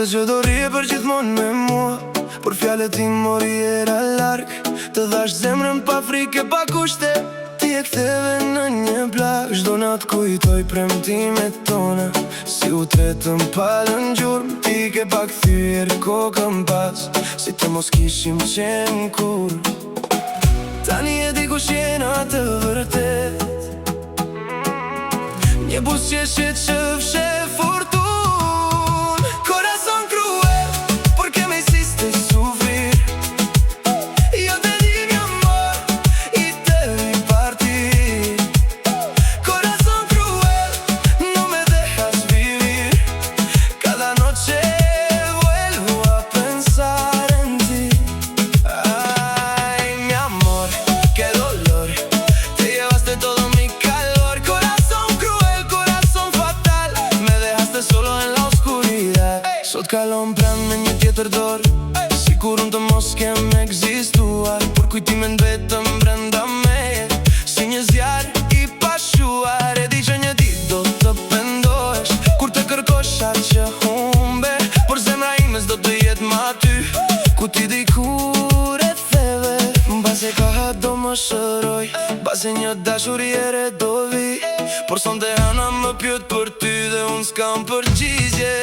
që do rije për gjithmonë me mua, por fjallet ti mori era larg. Të dhash zemrën pa frike, pa kushte, ti e ktheve në një plagë. Çdo natë kujtoj premtimet tona, si u tretëm palën gjurmë. Ti ke pa kthyer kokën pas, si të mos kishim qenë kur. Tani e di kush jena të vërtet, një buzëqeshje që fshe fortun. Corazon cruel, porque me hiciste sufrir. Yo te di mi amor y te vi partir. Corazon cruel, no me dejas vivir. Cada noche vuelvo a pensar en ti. Ay, mi amor, qué dolor, te llevaste todo mi calor. Corazon cruel, corazon fatal, me dejaste solo en la oscuridad. Sot kalon pran me një tjetër dorë, sikur unë të mos kem ekzistuar. Por kujtimen vetëm brenda meje, si një zjarë i pashuar. E di që një ditë do të pendohesh, kur të kërkosh atë që humbe, por zemra ime s'do të jetë ma ty. Ku ti di kur e theve, mbase koha do më shëroj, mbase një dashuriere do vi. Por sonte hana më pyet për ty dhe unë s'kam përgjigje.